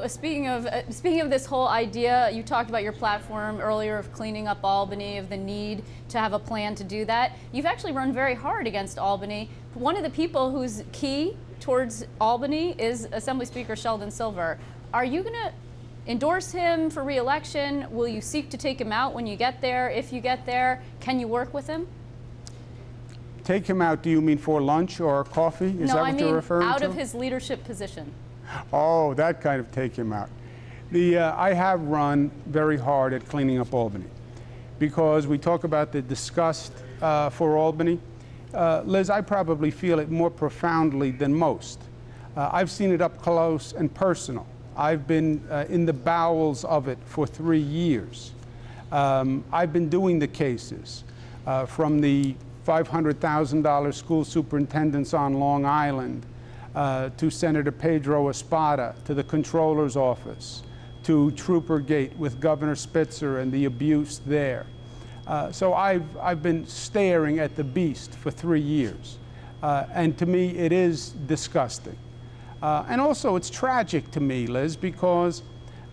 speaking of this whole idea, you talked about your platform earlier of cleaning up Albany, of the need to have a plan to do that. You've actually run very hard against Albany. One of the people who's key towards Albany is Assembly Speaker Sheldon Silver. Are you going to endorse him for re-election? Will you seek to take him out when you get there? If you get there, can you work with him? Take him out, do you mean for lunch or coffee? Is that what you're referring to? No, I mean out of his leadership position. Oh, that kind of take him out. I have run very hard at cleaning up Albany because we talk about the disgust for Albany. Liz, I probably feel it more profoundly than most. I've seen it up close and personal. I've been in the bowels of it for 3 years. I've been doing the cases from the $500,000 school superintendents on Long Island, to Senator Pedro Espada, to the Comptroller's office, to Troopergate with Governor Spitzer and the abuse there. So I've been staring at the beast for 3 years. And to me, it is disgusting. And also, it's tragic to me, Liz, because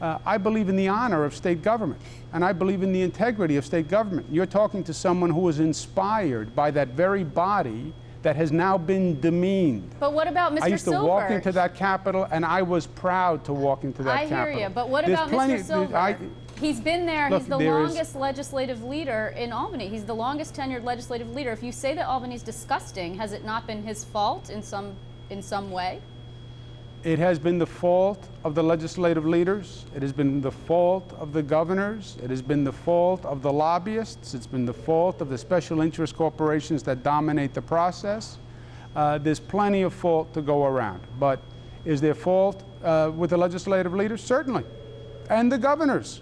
I believe in the honor of state government, and I believe in the integrity of state government. You're talking to someone who was inspired by that very body that has now been demeaned. But what about Mr. Silver? I used to walk into that Capitol, and I was proud to walk into that Capitol. I hear you, but what about Mr. Silver? He's been there. Look, he's the longest legislative leader in Albany. He's the longest tenured legislative leader. If you say that Albany's disgusting, has it not been his fault in some way? It has been the fault of the legislative leaders. It has been the fault of the governors. It has been the fault of the lobbyists. It's been the fault of the special interest corporations that dominate the process. There's plenty of fault to go around. But is there fault with the legislative leaders? Certainly. And the governors,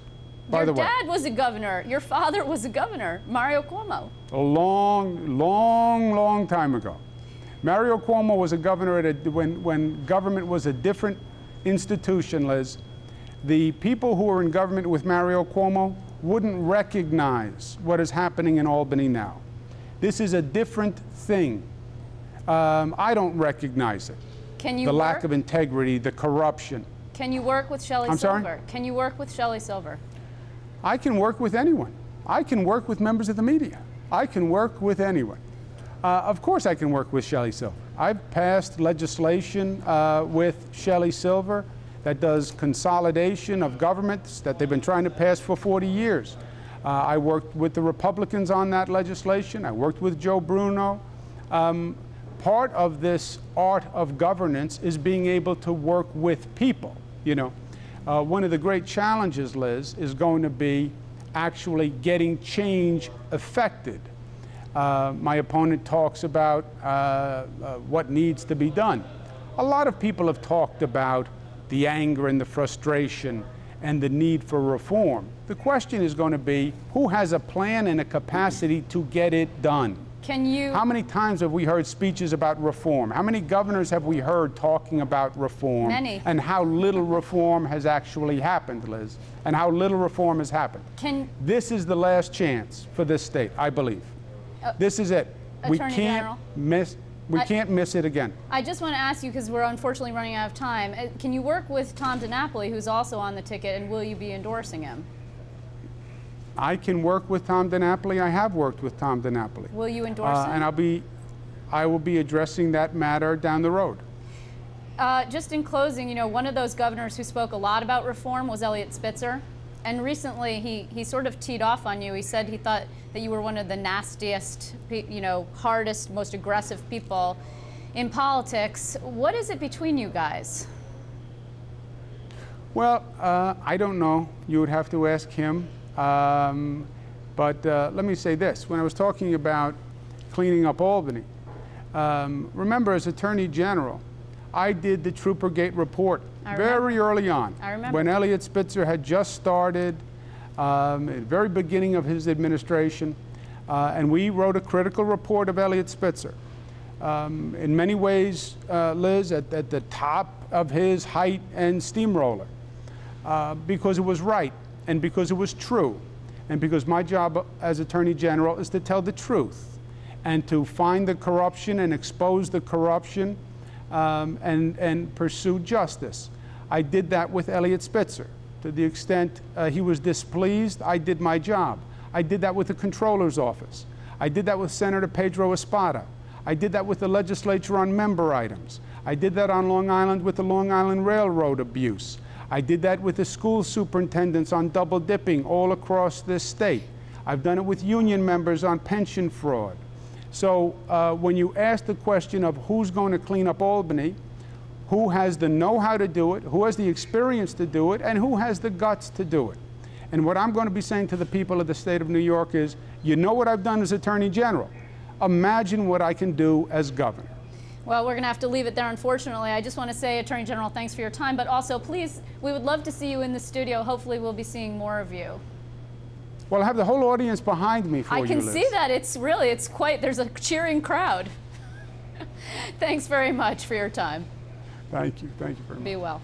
by the way. Your dad was a governor. Your father was a governor, Mario Cuomo. A long, long, long time ago. Mario Cuomo was a governor when government was a different institution, Liz. The people who were in government with Mario Cuomo wouldn't recognize what is happening in Albany now. This is a different thing. I don't recognize it. Can you the lack of integrity, the corruption. Can you work with Shelley Silver? Sorry? Can you work with Shelley Silver? I can work with anyone. I can work with members of the media. I can work with anyone. Of course I can work with Shelley Silver. I've passed legislation with Shelley Silver that does consolidation of governments that they've been trying to pass for 40 years. I worked with the Republicans on that legislation. I worked with Joe Bruno. Part of this art of governance is being able to work with people, you know. One of the great challenges, Liz, is going to be actually getting change effected. My opponent talks about what needs to be done. A lot of people have talked about the anger and the frustration and the need for reform. The question is going to be, who has a plan and a capacity to get it done? How many times have we heard speeches about reform? How many governors have we heard talking about reform? Many. And how little reform has actually happened, Liz, and how little reform has happened. This is the last chance for this state, I believe. This is it. Attorney General. We can't miss it again. I just want to ask you, because we're unfortunately running out of time, can you work with Tom DiNapoli, who's also on the ticket, and will you be endorsing him? I can work with Tom DiNapoli. I have worked with Tom DiNapoli. Will you endorse him? And I will be addressing that matter down the road. Just in closing, you know, one of those governors who spoke a lot about reform was Eliot Spitzer. And recently, he sort of teed off on you. He said he thought that you were one of the nastiest, you know, hardest, most aggressive people in politics. What is it between you guys? Well, I don't know. You would have to ask him. But let me say this. When I was talking about cleaning up Albany, remember, as Attorney General, I did the Troopergate report very early on. I remember. When Eliot Spitzer had just started, at the very beginning of his administration, and we wrote a critical report of Eliot Spitzer. In many ways, Liz, at the top of his height and steamroller, because it was right, and because it was true, and because my job as Attorney General is to tell the truth, and to find the corruption and expose the corruption, and pursue justice. I did that with Eliot Spitzer. To the extent he was displeased, I did my job. I did that with the Comptroller's Office. I did that with Senator Pedro Espada. I did that with the legislature on member items. I did that on Long Island with the Long Island Railroad abuse. I did that with the school superintendents on double dipping all across this state. I've done it with union members on pension fraud. So when you ask the question of who's going to clean up Albany, who has the know-how to do it, who has the experience to do it, and who has the guts to do it. And what I'm going to be saying to the people of the state of New York is, you know what I've done as Attorney General. Imagine what I can do as governor. Well, we're going to have to leave it there, unfortunately. I just want to say, Attorney General, thanks for your time, but also, please, we would love to see you in the studio. Hopefully, we'll be seeing more of you. Well, I have the whole audience behind me for you, I can Liz. see that. It's quite, there's a cheering crowd. Thanks very much for your time. Thank you very much. Be well.